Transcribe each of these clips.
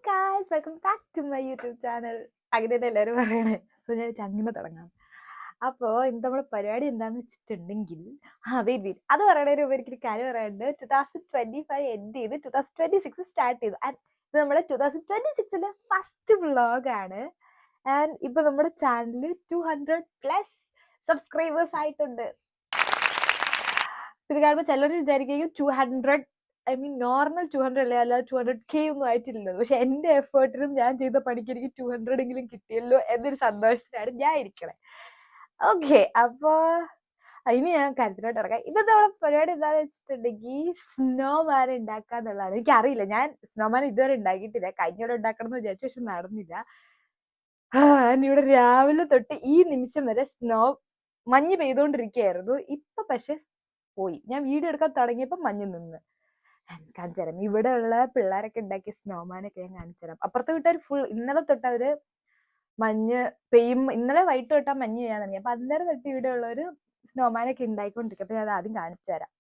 Guys, welcome back to my YouTube channel. അങ്ങനെ എല്ലാവരും പറയണേ. സോ ഞാൻ അങ്ങനെ തുടങ്ങാം. അപ്പോൾ ഇന്ന് നമ്മുടെ പരിപാടി എന്താണെന്ന് വെച്ചിട്ടുണ്ടെങ്കിൽ വെയിറ്റ് അത് പറയണതിന് മുമ്പ് എനിക്കൊരു കാര്യം പറയാനുണ്ട്. 2025 എൻഡ് ചെയ്ത് 2026 സ്റ്റാർട്ട് ചെയ്തു. ആൻഡ് ഇത് നമ്മുടെ 2026 ഫസ്റ്റ് വ്ളോഗാണ്. ആൻഡ് ഇപ്പൊ നമ്മുടെ ചാനലിൽ 200+ സബ്സ്ക്രൈബേഴ്സ് ആയിട്ടുണ്ട്. ഇത് കാണുമ്പോൾ ചിലർ വിചാരിക്കും 200, ഐ മീൻ നോർമൽ 200 അല്ലേ, അല്ലാതെ 200K ഒന്നും ആയിട്ടില്ലല്ലോ. പക്ഷെ എന്റെ എഫേർട്ടിനും ഞാൻ ചെയ്ത പണിക്ക് എനിക്ക് 200 എങ്കിലും കിട്ടിയല്ലോ എന്നൊരു സന്തോഷത്തിലാണ് ഞാൻ ഇരിക്കണേ. ഓക്കെ, അപ്പോ ഇനി ഞാൻ കാര്യത്തിലോട്ട് ഇറങ്ങാം. ഇന്നത്തെ നമ്മുടെ പരിപാടി എന്താണെന്ന് വെച്ചിട്ടുണ്ടെങ്കിൽ സ്നോമാൻ ഉണ്ടാക്കാന്നുള്ളതാണ്. എനിക്കറിയില്ല, ഞാൻ സ്നോമാൻ ഇതുവരെ ഉണ്ടാക്കിയിട്ടില്ല. കഴിഞ്ഞോടെ ഉണ്ടാക്കണം എന്ന് വിചാരിച്ചു, പക്ഷെ നടന്നില്ല. ഇവിടെ രാവിലെ തൊട്ട് ഈ നിമിഷം വരെ മഞ്ഞ് പെയ്തുകൊണ്ടിരിക്കുകയായിരുന്നു. ഇപ്പൊ പക്ഷെ പോയി. ഞാൻ വീഡിയോ എടുക്കാൻ തുടങ്ങിയപ്പോൾ മഞ്ഞ് നിന്ന്. കാണിച്ചു തരാം. ഇവിടെ ഉള്ള പിള്ളേരൊക്കെ ഉണ്ടാക്കിയ സ്നോമാനൊക്കെ ഞാൻ കാണിച്ചു തരാം. അപ്പുറത്തെ വീട്ടുകാർ ഫുൾ ഇന്നലെ തൊട്ട് അവര് മഞ്ഞ് പെയ്യും, ഇന്നലെ വൈകിട്ട് തൊട്ടാ മഞ്ഞ് ചെയ്യാൻ തുടങ്ങി. അപ്പൊ അന്നേരം തൊട്ട് ഇവിടെ ഉള്ളൊരു സ്നോമാനൊക്കെ ഉണ്ടായിക്കൊണ്ടിരിക്കും. അപ്പൊ ഞാൻ അത് ആദ്യം കാണിച്ചു തരാം.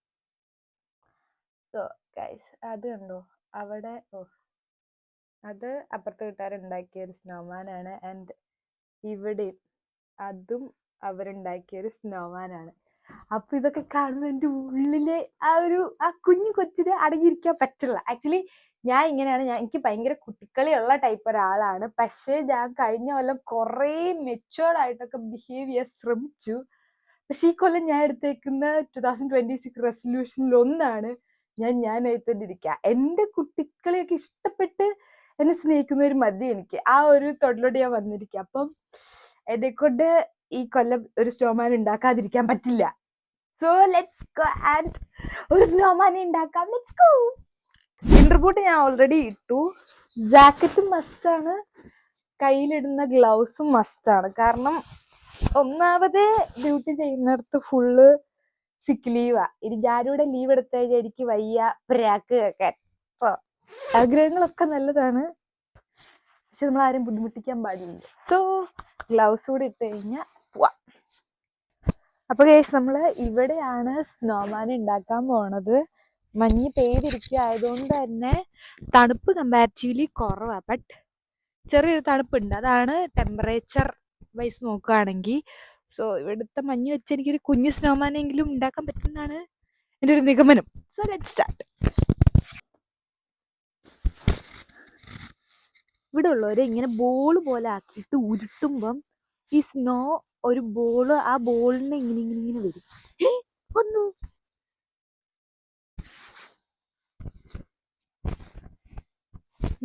സോ ഗൈസ്, അത് കണ്ടോ അവിടെ? അത് അപ്പുറത്തെ വീട്ടുകാരുണ്ടാക്കിയ ഒരു സ്നോമാനാണ്. ആൻഡ് ഇവിടെയും അതും അവരുണ്ടാക്കിയ ഒരു സ്നോമാനാണ്. അപ്പൊ ഇതൊക്കെ കാണുമ്പോൾ എൻ്റെ ഉള്ളിലെ ആ കുഞ്ഞു കൊച്ചിന് അടങ്ങിയിരിക്കാൻ പറ്റില്ല. ആക്ച്വലി ഞാൻ ഇങ്ങനെയാണ്. എനിക്ക് ഭയങ്കര കുട്ടിക്കളിയുള്ള ടൈപ്പ് ഒരാളാണ്. പക്ഷേ ഞാൻ കഴിഞ്ഞ കൊല്ലം കുറേ മെച്ചുവേർഡ് ആയിട്ടൊക്കെ ബിഹേവ് ചെയ്യാൻ ശ്രമിച്ചു. പക്ഷെ ഈ കൊല്ലം ഞാൻ എടുത്തേക്കുന്ന 2026 റെസൊല്യൂഷനിൽ ഒന്നാണ് ഞാനായിത്തന്നെ എൻ്റെ കുട്ടിക്കളിയൊക്കെ ഇഷ്ടപ്പെട്ട് എന്നെ സ്നേഹിക്കുന്നവർ മതി എനിക്ക്. ആ ഒരു തൊഴിലോട് ഞാൻ വന്നിരിക്കുക. അപ്പം എന്നെ കൊണ്ട് ഈ കൊല്ലം ഒരു സ്നോമാൻ ഉണ്ടാക്കാതിരിക്കാൻ പറ്റില്ല. സോ ലെറ്റ്സ് ഗോ ആൻഡ് ഒരു സ്നോമാൻ ഉണ്ടാക്കാം. Let's go. വിന്റർ ബൂട്ട് ഞാൻ ഓൾറെഡി ഇട്ടു. ജാക്കറ്റും മസ്റ്റാണ്, കയ്യിലിടുന്ന ഗ്ലൗസും മസ്റ്റാണ്. കാരണം ഒന്നാമത് ഡ്യൂട്ടി ചെയ്യുന്നിടത്ത് ഫുള്ള് സിക്ക് ലീവാ. ഇനി ഞാനിവിടെ ലീവ് എടുത്തു കഴിഞ്ഞാൽ എനിക്ക് വയ്യ പ്രാക്ക് കേൾക്കാൻ. സോ ആഗ്രഹങ്ങളൊക്കെ നല്ലതാണ്, പക്ഷെ നമ്മൾ ആരും ബുദ്ധിമുട്ടിക്കാൻ പാടില്ല. സോ ഗ്ലൗസ് കൂടി ഇട്ട് കഴിഞ്ഞാൽ പോവാം. അപ്പൊ ഗൈസ്, നമ്മള് ഇവിടെയാണ് സ്നോമാൻ ഉണ്ടാക്കാൻ പോണത്. മഞ്ഞ് പെയ്തിരിക്കുക ആയതുകൊണ്ട് തന്നെ തണുപ്പ് കമ്പാരിറ്റീവ്ലി കുറവാ. ബട്ട് ചെറിയൊരു തണുപ്പുണ്ട്. അതാണ് ടെമ്പറേച്ചർ വൈസ് നോക്കുകയാണെങ്കിൽ. സോ ഇവിടുത്തെ മഞ്ഞ് വെച്ച് എനിക്കൊരു കുഞ്ഞു സ്നോമാനെങ്കിലും ഉണ്ടാക്കാൻ പറ്റുന്നതാണ് എൻ്റെ ഒരു നിഗമനം. So let's start. ഇവിടെ ഉള്ളവരെ ഇങ്ങനെ ബോൾ പോലെ ആക്കിയിട്ട് ഉരുട്ടുമ്പം ഈ സ്നോ ഒരു ബോള്, ആ ബോളിനെ ഇങ്ങനെ ഇങ്ങനെ ഇങ്ങനെ വരും. വന്നു.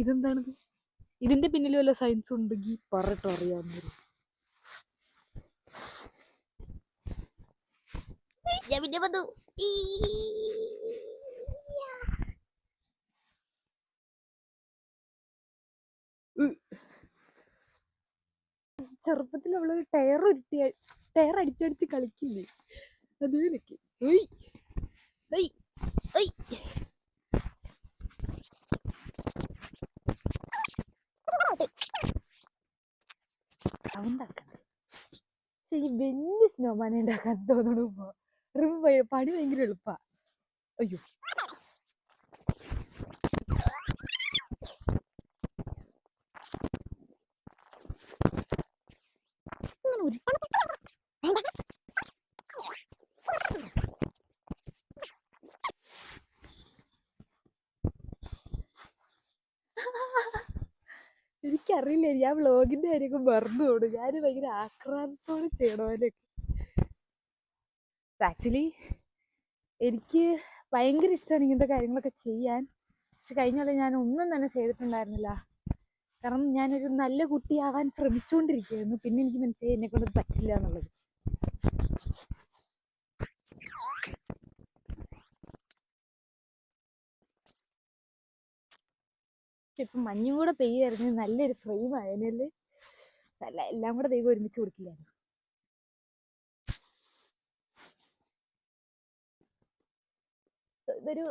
ഇതെന്താണിത്? ഇതിന്റെ പിന്നിൽ വല്ല സയൻസ് ഉണ്ടെങ്കിൽ പറഞ്ഞിട്ട് അറിയാവുന്നവര്. ചെറുപ്പത്തിലുള്ളൊരു ടയർ അടിച്ചടിച്ച് കളിക്കില്ലേ, അതുപോലൊക്കെ. ഈ വലിയ സ്നോമാനെ ഉണ്ടാക്കാൻ തോന്നണുമ്പോ പണി ഭയങ്കര എളുപ്പാ. അയ്യോ, എനിക്കറിയില്ല, ഞാൻ വ്ളോഗിന്റെ കാര്യമൊക്കെ മറന്നു പോണു. ഞാൻ ഭയങ്കര ആക്രാന്തത്തോടെ ചെയ്യണവനൊക്കെ. ആക്ച്വലി എനിക്ക് ഭയങ്കര ഇഷ്ടമാണ് ഇങ്ങനത്തെ കാര്യങ്ങളൊക്കെ ചെയ്യാൻ. പക്ഷെ കഴിഞ്ഞ ഞാൻ ഒന്നും തന്നെ ചെയ്തിട്ടുണ്ടായിരുന്നില്ല. കാരണം ഞാനൊരു നല്ല കുട്ടിയാവാൻ ശ്രമിച്ചുകൊണ്ടിരിക്കുകയായിരുന്നു. പിന്നെ എനിക്ക് മനസ്സിലായി എന്നെ കൊണ്ട് പറ്റില്ല എന്നുള്ളത്. ഇപ്പം മഞ്ഞും കൂടെ പെയ്യായിരുന്നു, നല്ലൊരു ഫ്രെയിം ആയതിനല്ലേ. അല്ല, എല്ലാം കൂടെ ദൈവം ഒരുമിച്ച് കൊടുക്കില്ലായിരുന്നു. ഇതൊരു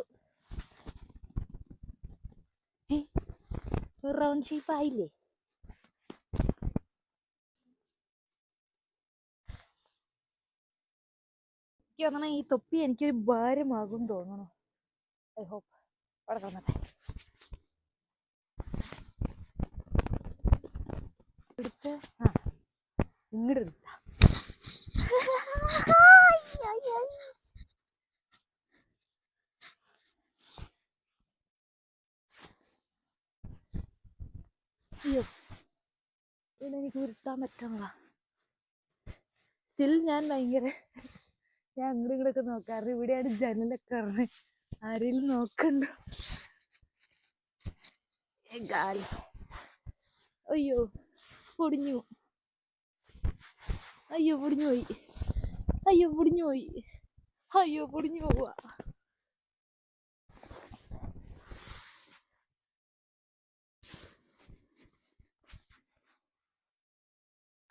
റൗണ്ട് ഷേപ്പ് ആയില്ലേ? എനിക്ക് തോന്നണം ഈ തൊപ്പി എനിക്കൊരു ഭാരമാകും തോന്നണു. ഐ ഹോപ്പ് അവിടെ തോന്നട്ടെ. ആ ഇങ്ങോട്ട് അയ്യോ ഇവിടെ എനിക്ക് ഉരുട്ടാൻ പറ്റണ സ്റ്റിൽ ഞാൻ ഭയങ്കര ഞാൻ അങ്ങോട്ടും ഇങ്ങോട്ടൊക്കെ നോക്കാറ്. ഇവിടെയാണ് ജനലൊക്കെ പറഞ്ഞ് ആരെങ്കിലും നോക്കണ്ടോ. അയ്യോ പൊടിഞ്ഞു, അയ്യോ പൊടിഞ്ഞു പോയി, അയ്യോ പൊടിഞ്ഞു പോയി, അയ്യോ പൊടിഞ്ഞു പോവാ.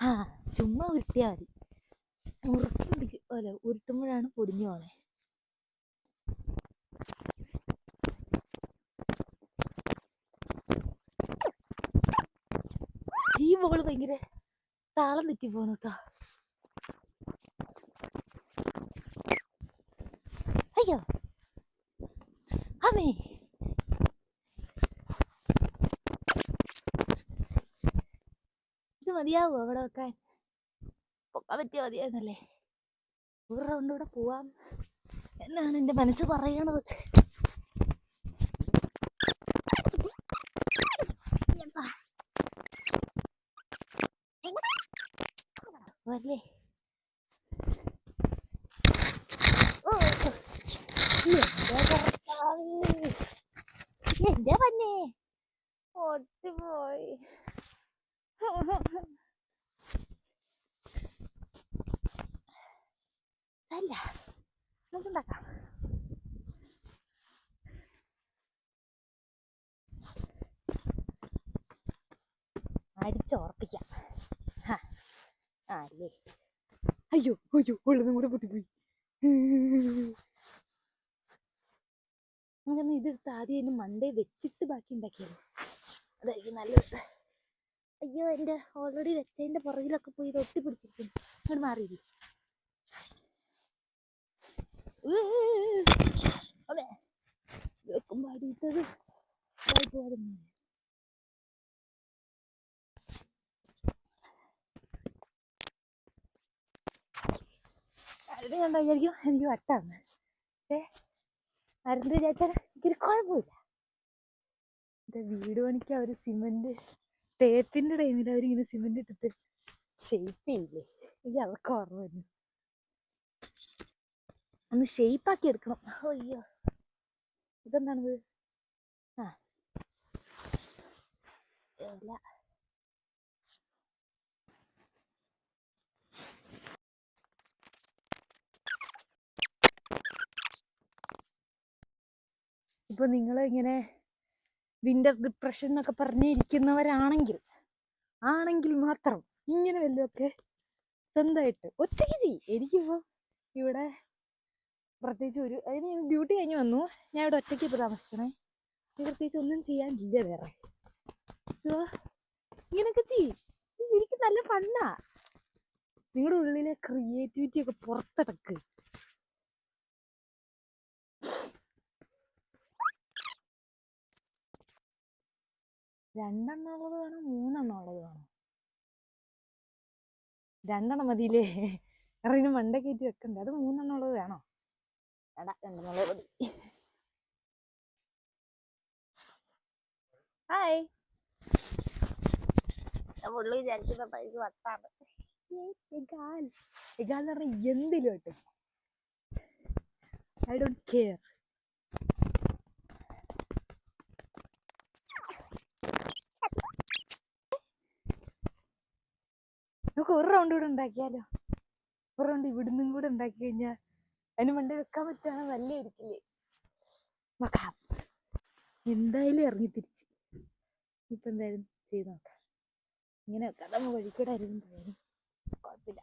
ആ ചുമ്മാ ഉരുട്ടിയാ മതി. ഉരുട്ടുമ്പോഴാണ് പൊടിഞ്ഞു പോണേ. ഈ ബോള് ഭയങ്കര താളം തെറ്റി പോണു കേട്ടോ. അയ്യോ അതെ ഇത് മതിയാവോ അവിടെ വെക്കാൻ? പൊക്കാൻ പറ്റിയ മതിയായിരുന്നല്ലേ. ഒരു റൗണ്ട് കൂടെ പോവാം എന്നാണ് എൻ്റെ മനസ്സ് പറയണത്. അല്ലേ എന്റെ പന്നെ ഒത്തുപോയി. അല്ല നമുക്കുണ്ടാക്കാം. അടിച്ചോർപ്പിക്കാം. അല്ലേ അയ്യോ അയ്യോ ഉള്ളതും കൂടെ പൊട്ടിപ്പോയി. നമുക്കൊന്ന് ഇതെടുത്ത് ആദ്യം അതിന് മണ്ടേ വെച്ചിട്ട് ബാക്കി ഉണ്ടാക്കിയാലോ, അതായിരിക്കും നല്ലത്. അയ്യോ എൻ്റെ ഓൾറെഡി വെച്ചതിൻ്റെ പുറകിലൊക്കെ പോയി ഇത് ഒട്ടിപ്പിടിച്ചിരിക്കുന്നു. അങ്ങോട്ട് മാറിയില്ലേ. അതെ വെക്കുമ്പോൾ അടിയിട്ടത് പോകാതെ അതിന് കണ്ടാ വിചാരിക്കും എനിക്ക് വട്ടാന്ന്. പക്ഷേ ആരെന്ത് വിചാരിച്ചാലും എനിക്കൊരു കുഴപ്പമില്ല. എൻ്റെ വീട് പണിക്ക് അവർ സിമെന്റ് തേപ്പിൻ്റെ ടൈമിൽ അവരിങ്ങനെ സിമെന്റ് ഇട്ടിട്ട് ഷെയ്പ്പ് ചെയ്യില്ലേ, എനിക്ക് അതൊക്കെ ഓർമ്മ വരുന്നു. ഒന്ന് ഷെയ്പ്പാക്കി എടുക്കണം. അയ്യോ ഇതെന്താണിത്? ആ ഇല്ല ഇപ്പൊ നിങ്ങൾ ഇങ്ങനെ വിന്റർ ഡിപ്രഷൻ എന്നൊക്കെ പറഞ്ഞിരിക്കുന്നവരാണെങ്കിൽ മാത്രം ഇങ്ങനെ വല്ലതൊക്കെ സ്വന്തമായിട്ട് ഒറ്റയ്ക്ക് ചെയ്യും. എനിക്കിപ്പോൾ ഇവിടെ പ്രത്യേകിച്ച് അതിന് ഡ്യൂട്ടി കഴിഞ്ഞ് വന്നു. ഞാൻ ഇവിടെ ഒറ്റയ്ക്ക് ഇപ്പോൾ താമസിക്കണേ. പ്രത്യേകിച്ച് ഒന്നും ചെയ്യാനില്ല വേറെ. ഇങ്ങനെയൊക്കെ ചെയ്യും. എനിക്ക് നല്ല ഫണ്ണാ. നിങ്ങളുടെ ഉള്ളിലെ ക്രിയേറ്റിവിറ്റി ഒക്കെ പുറത്തെടുക്ക്. രണ്ടെണ്ണം ഉള്ളത് വേണോ മൂന്നെണ്ണം ഉള്ളത് വേണോ? രണ്ടെണ്ണം മതിയില്ലേ, കാരണം ഇതിന് മണ്ട കയറ്റി വെക്കണ്ടേ. അത് മൂന്നെണ്ണം ഉള്ളത് വേണോ? വേണ്ട, രണ്ടെണ്ണം ഉള്ളത് മതി. ഹായ് പുള്ളി വിചാരിക്കുന്ന എനിക്ക് വട്ടാണ്. എന്ന് പറഞ്ഞാൽ എന്തിലും കേട്ടോ, ഐ ഡോണ്ട് കെയർ. നമുക്ക് ഒരു റൗണ്ട് കൂടെ ഉണ്ടാക്കിയാലോ? ഒരു റൗണ്ട് ഇവിടുന്നും കൂടെ ഉണ്ടാക്കി കഴിഞ്ഞാൽ അതിന് മണ്ടേ വെക്കാൻ പറ്റുകയാണെങ്കിൽ നല്ലതായിരിക്കില്ലേ? നോക്കാം. എന്തായാലും ഇറങ്ങി തിരിച്ച് ഇപ്പം എന്തായാലും ചെയ്ത് നോക്കാം. ഇങ്ങനെ വെക്കാം. നമ്മൾ വഴിക്കൂടെ ആയിരിക്കും പോയാലും കുഴപ്പമില്ല.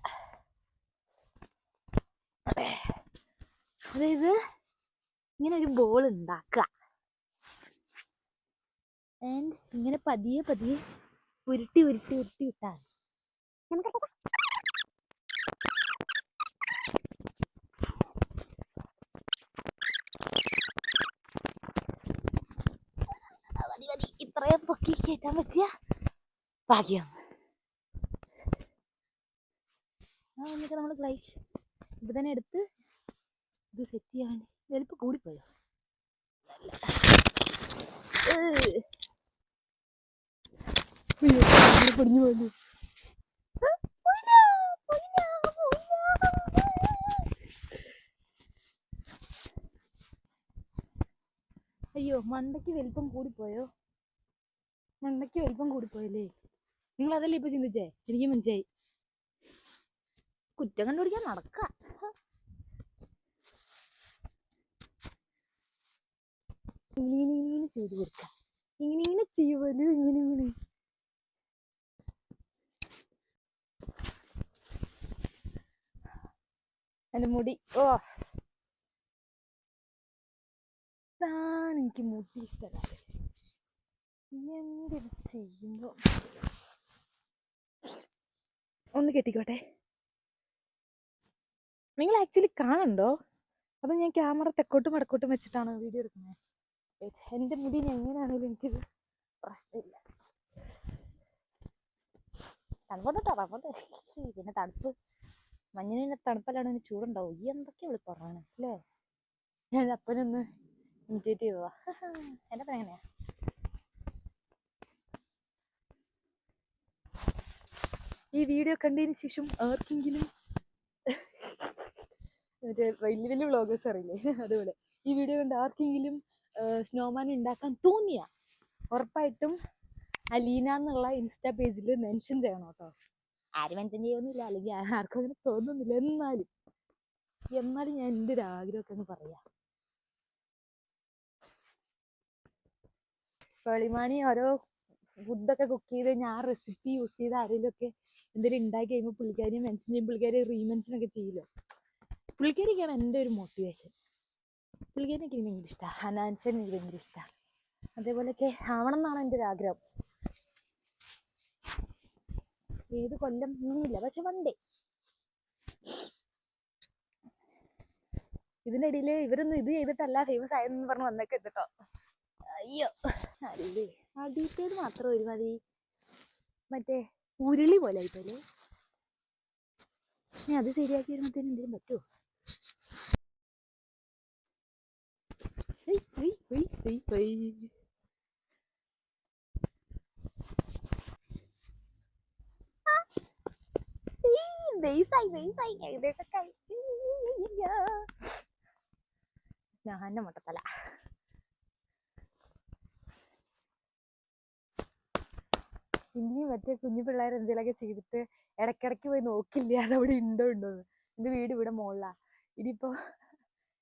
അതായത് ഇങ്ങനെ ഒരു ബോൾ ഉണ്ടാക്കുക ആൻഡ് ഇങ്ങനെ പതിയെ പതിയെ ഉരുട്ടി ഉരുട്ടി ഉരുട്ടി വിട്ടാൽ മതി. ഇത്രയും പൊക്കി കയറ്റാൻ പറ്റിയ ഭാഗ്യം. എന്നിട്ട് നമ്മൾ ഗ്ലൈഷ് ഇത് തന്നെ എടുത്ത് ഇത് സെറ്റ് ചെയ്യാൻ വലിപ്പം കൂടിപ്പോയോ പൊടിഞ്ഞു പോയി. അയ്യോ മണ്ടയ്ക്ക് വലിപ്പം കൂടിപ്പോയോ, മണ്ടയ്ക്ക് വലിപ്പം കൂടിപ്പോയല്ലേ. നിങ്ങൾ അതല്ലേ ഇപ്പൊ ചിന്തിച്ചേ? എനിക്ക് മനസ്സിലായി. കുറ്റം കണ്ടുപിടിക്കാൻ നടക്കാം. ഇങ്ങനെ ചെയ്ത് കൊടുക്കാം, ഇങ്ങനെ ചെയ്യുമല്ലോ, ഇങ്ങനെ എൻ്റെ മുടി. ഓ ഇതാണ് എനിക്ക് മുടി ഇഷ്ടമല്ല. എന്തിത് ചെയ്യുമ്പോ ഒന്ന് കെട്ടിക്കോട്ടെ. നിങ്ങൾ ആക്ച്വലി കാണുന്നുണ്ടോ അതോ ഞാൻ ക്യാമറ തെക്കോട്ടും വടക്കോട്ടും വെച്ചിട്ടാണ് വീഡിയോ എടുക്കുന്നത്? എൻ്റെ മുടി എങ്ങനെയാണെങ്കിലും എനിക്കിത് പ്രശ്നമില്ല. തണുപ്പോട്ടെ. പിന്നെ തണുപ്പ് മഞ്ഞിനെ തണുപ്പല്ലാണ്ട് ചൂടുണ്ടാവും. ഈ എന്തൊക്കെയാ ഇവിടെ പറയണേ അല്ലേ? ഞാൻ അപ്പനൊന്ന് ഇമിറ്റേറ്റ് ചെയ്തതാ. എൻ്റെ അപ്പൻ എങ്ങനെയാ? ഈ വീഡിയോ കണ്ടതിന് ശേഷം ആർക്കെങ്കിലും മറ്റേ വലിയ വലിയ വ്ളോഗേഴ്സ് അറിയില്ലേ, അതുപോലെ ഈ വീഡിയോ കണ്ട് ആർക്കെങ്കിലും സ്നോമാൻ ഉണ്ടാക്കാൻ തോന്നിയ ഉറപ്പായിട്ടും അലീന എന്നുള്ള ഇൻസ്റ്റാ പേജിൽ മെൻഷൻ ചെയ്യണം കേട്ടോ. ആരും മെൻഷൻ ചെയ്യുന്നില്ല, അല്ലെങ്കിൽ ആർക്കും അങ്ങനെ തോന്നുന്നില്ല. എന്നാലും ഞാൻ എൻ്റെ ഒരു ആഗ്രഹമൊക്കെ ഒന്ന് പറയാം. പേളിമാണി ഓരോ ഫുഡൊക്കെ കുക്ക് ചെയ്ത് ഞാൻ റെസിപ്പി യൂസ് ചെയ്ത് ആരെങ്കിലുമൊക്കെ എന്തെങ്കിലും ഉണ്ടാക്കി കഴിയുമ്പോൾ പുള്ളിക്കാരി മെൻഷൻ ചെയ്യും, പുള്ളിക്കാരി റീമെൻഷനൊക്കെ ചെയ്യില്ലോ. പുള്ളിക്കാരിക്കാണ് എൻ്റെ ഒരു മോട്ടിവേഷൻ. പുള്ളിക്കാരി എനിക്ക് ഭയങ്കര ഇഷ്ടമാണ്, ഹനാൻഷൻ എനിക്ക് ഭയങ്കര ഇഷ്ടമാണ്. അതേപോലെയൊക്കെ ആവണം എന്നാണ് എൻ്റെ ഒരു ആഗ്രഹം. ഏത് കൊല്ലം ഇനിയില്ല, പക്ഷെ വണ്ടേ. ഇതിൻ്റെ ഇടയിൽ ഇവരൊന്നും ഇത് ചെയ്തിട്ടല്ല ഫേമസ് ആയെന്ന് പറഞ്ഞ് വന്നൊക്കെ എത്തിട്ടോ. അയ്യോ അല്ലേ, അടിയിട്ടത് മാത്രം ഒരുമാതിരി മറ്റേ ഉരുളി പോലെ ആയിട്ടല്ലേ. ഞാൻ അത് ശരിയാക്കി വരുമ്പോഴത്തേന് എന്തെങ്കിലും പറ്റുമോ? ഞാൻ മുട്ടത്തല. ഇനി മറ്റേ കുഞ്ഞു പിള്ളേർ എന്തെങ്കിലുമൊക്കെ ചെയ്തിട്ട് ഇടയ്ക്കിടയ്ക്ക് പോയി നോക്കില്ല അതവിടെ ഉണ്ടോന്ന്. എൻ്റെ വീട് ഇവിടെ മുകളിലാണ്. ഇനിയിപ്പോ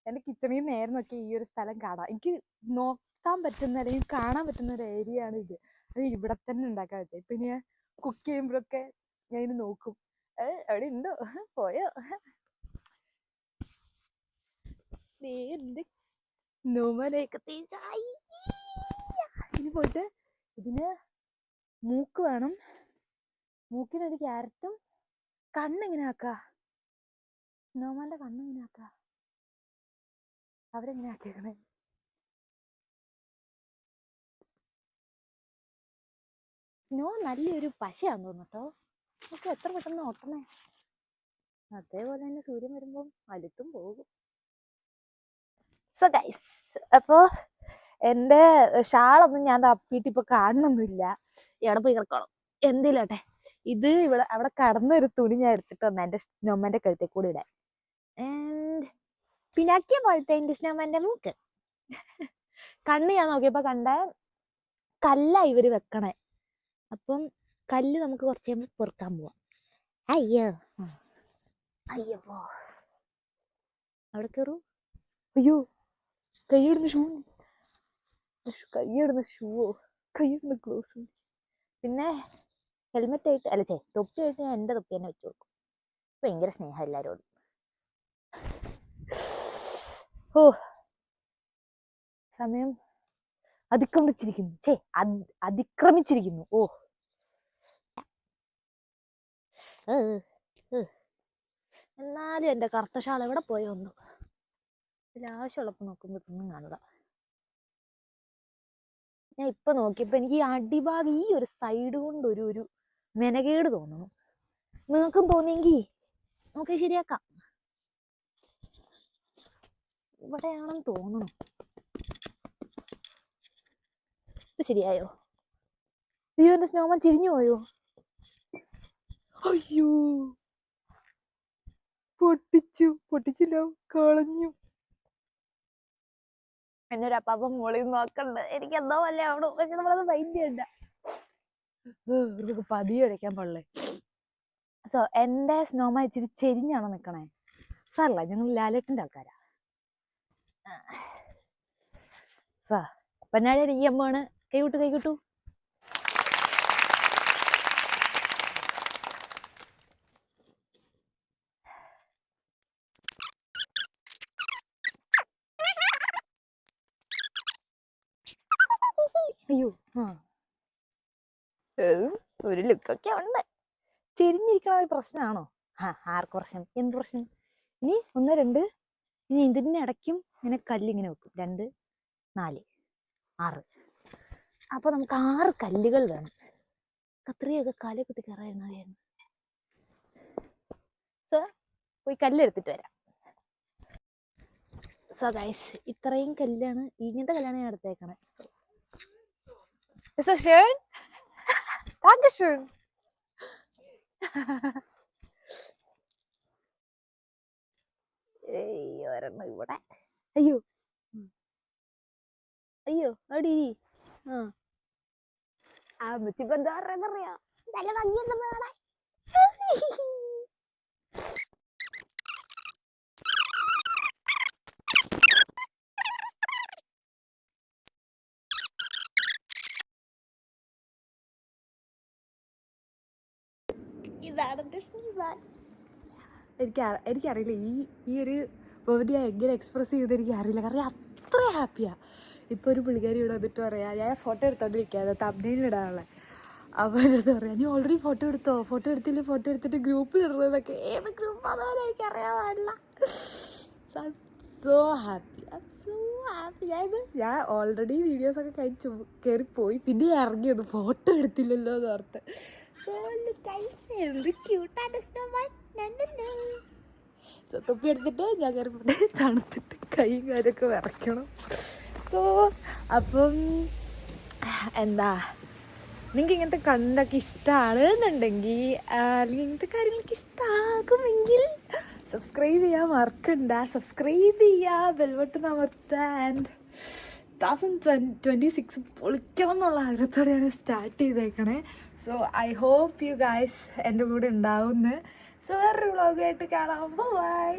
എൻ്റെ കിച്ചണിൽ നിന്ന് നേരെ നോക്കി ഈ ഒരു സ്ഥലം കാണാം. എനിക്ക് നോക്കാൻ പറ്റുന്ന അല്ലെങ്കിൽ കാണാൻ പറ്റുന്ന ഒരു ഏരിയ ആണ് ഇത്. അത് ഇവിടെ തന്നെ ഉണ്ടാക്കാൻ പറ്റും. ഇപ്പൊ ഞാൻ കുക്ക് ചെയ്യുമ്പോഴൊക്കെ ഞാൻ ഇത് നോക്കും, അവിടെ ഉണ്ടോ, പോയോ. ഇനി പോയിട്ട് ഇതിന് മൂക്ക് വേണം. മൂക്കിനൊരു ക്യാരറ്റും. കണ്ണെങ്ങനെ ആക്കാ? സ്നോമാൻ്റെ കണ്ണെങ്ങനെ ആക്കാ? അവരെങ്ങനെ ആക്കിയേക്കണേ? സ്നോ നല്ലൊരു പശയാന്ന് തോന്നുന്നു കേട്ടോ. നമുക്ക് എത്ര പെട്ടെന്ന് ഓട്ടണേ. അതേപോലെ തന്നെ സൂര്യൻ വരുമ്പം അലുത്തും പോകും. സോ ഗൈസ്, അപ്പോൾ എൻ്റെ ഷാളൊന്നും ഞാൻ തപ്പിയിട്ട് ഇപ്പൊ കാണണമെന്നില്ല. എവിടെ പോയി കിടക്കണം എന്തേലാട്ടെ. ഇത് ഇവിടെ അവിടെ കടന്നൊരു തുണി ഞാൻ എടുത്തിട്ട് വന്ന എൻ്റെ സ്നോമാൻ്റെ കഴുത്തിൽ കൂടി ഇടാൻ. ആൻഡ് പിന്നാക്കിയ പോലത്തെ എൻ്റെ സ്നോമാൻ്റെ മൂക്ക്. കണ്ണ് ഞാൻ നോക്കിയപ്പോ കണ്ട കല്ല ഇവര് വെക്കണേ. അപ്പം കല്ല് നമുക്ക് കുറച്ച് കഴിയുമ്പോൾ പൊറുക്കാൻ പോവാം. അയ്യോ അയ്യപ്പോ അവിടെ കയറൂ. അയ്യോ കൈയിടുന്ന ഷൂ, കൈയിടുന്ന ഗ്ലൗസ്. പിന്നെ ഹെൽമെറ്റ് ആയിട്ട് അല്ല തൊപ്പിയായിട്ട് ഞാൻ എൻ്റെ തൊപ്പി തന്നെ വെച്ച് കൊടുക്കും. ഭയങ്കര സ്നേഹം എല്ലാവരോടും. ഓ സമയം അതിക്രമിച്ചിരിക്കുന്നു. ഓ എന്നാലും എൻ്റെ കറുത്ത ഷാൾ എവിടെ പോയൊന്നു. ആവശ്യമുള്ളപ്പോൾ നോക്കുമ്പോഴൊന്നും കാണുക. ഞാൻ ഇപ്പൊ നോക്കിയപ്പോ എനിക്ക് ഈ അടിഭാഗം ഈ ഒരു സൈഡ് കൊണ്ട് ഒരു മെനകേട് തോന്നുന്നു. നിങ്ങൾക്കും തോന്നിയെങ്കിൽ നമുക്ക് ശരിയാക്കാം. ഇവിടെയാണെന്ന് തോന്നുന്നു. ഇപ്പൊ ശരിയായോ? അയ്യോ, എന്റെ സ്നോമാൻ ചിരിഞ്ഞു പോയോ? അയ്യോ, പൊട്ടിച്ചില്ല, കളഞ്ഞു. എന്നൊരു അപ്പാപ്പ മോളിൽ നോക്കണ്ട്. എനിക്ക് എന്തോ പോലെ അവിടെ. പക്ഷെ നമ്മളത് മൈൻഡ് ചെയ്യണ്ട. പതിയെ അടയ്ക്കാൻ പാടില്ലേ. സോ എന്റെ സ്നോമാൻ ഇച്ചിരി ചെരിഞ്ഞാണ് നിക്കണേ. സാറല്ല, ഞങ്ങൾ ലാലേട്ടന്റെ ആൾക്കാരാ. സാ പൊന്നാടി അടിക്കുമ്പോണ്. കൈവിട്ടു. അയ്യോ, ഒരു ലുക്കൊക്കെ ഉണ്ട്. ചെരിഞ്ഞിരിക്കണ ഒരു പ്രശ്നമാണോ? ആർക്ക് പ്രശ്നം? എന്ത് പ്രശ്നം? ഇനി 1 2, ഇനി ഇതിന്റെ ഇടയ്ക്കും ഇങ്ങനെ കല്ലിങ്ങനെ വെക്കും. 2 4 6. അപ്പൊ നമുക്ക് 6 കല്ലുകൾ വേണം. കത്രിയൊക്കെ കാലേ കുത്തി കയറായിരുന്നു. സോ പോയി കല്ലെടുത്തിട്ട് വരാം. സോ ഗൈസ്, ഇത്രയും കല്ലാണ്, ഇങ്ങനത്തെ കല്ലാണ് ഞാൻ എടുത്തേക്കണേ. Ist das schön? Dankeschön. ഒരെണ്ണം ഇവിടെ. അയ്യോ അവിടെ അമ്മച്ചിപ്പോ എന്താ പറയുന്നറിയാം. നല്ല ഭംഗിയുണ്ടെന്ന് കാണാൻ. ഇതാണ് എനിക്കറിയില്ല ഈ ഒരു ബോധി എങ്ങനെ എക്സ്പ്രസ് ചെയ്ത് എനിക്കറിയില്ല. കാരണം അത്ര ഹാപ്പിയാ. ഇപ്പോൾ ഒരു പുള്ളിക്കാരി ഇവിടെ വന്നിട്ട് പറയാം, ഞാൻ ഫോട്ടോ എടുത്തോണ്ടിരിക്കുക, തംബ്നെയിൽ ഇടാനുള്ള. അപ്പോൾ എന്താ പറയാ, നീ ഓൾറെഡി ഫോട്ടോ എടുത്തോ? ഫോട്ടോ എടുത്തിട്ട് ഗ്രൂപ്പിൽ ഇടുന്നതൊക്കെ. ഏത് ഗ്രൂപ്പ് അതൊന്നും എനിക്കറിയാൻ പാടില്ല. So happy. ഞാൻ ഓൾറെഡി വീഡിയോസൊക്കെ കഴിച്ചു കയറിപ്പോയി, പിന്നെ ഇറങ്ങിയത് ഫോട്ടോ എടുത്തില്ലല്ലോ എന്ന് ഓർത്ത്. തൊപ്പി എടുത്തിട്ട് ഞാൻ കയറിപ്പോട്ടെ. തണുത്തിട്ട് കൈയും കാര്യമൊക്കെ വിറയ്ക്കണം. സോ അപ്പം എന്താ, നിങ്ങൾക്ക് ഇങ്ങനത്തെ കണ്ടൊക്കെ ഇഷ്ടമാണ് എന്നുണ്ടെങ്കിൽ, അല്ലെങ്കിൽ ഇങ്ങനത്തെ കാര്യങ്ങളൊക്കെ ഇഷ്ടമാകുമെങ്കിൽ സബ്സ്ക്രൈബ് ചെയ്യാൻ മറക്കണ്ട. സബ്സ്ക്രൈബ് ചെയ്യുക, ബെൽബട്ടൺ അമർത്തുക. ആൻഡ് 2026 പൊളിക്കണം എന്നുള്ള ആഗ്രഹത്തോടെയാണ് സ്റ്റാർട്ട് ചെയ്തേക്കണേ. So I hope you guys എൻ്റെ കൂടെ ഉണ്ടാവുമെന്ന്. സോ വേറൊരു വ്ളോഗായിട്ട് കാണാം. ബൈ.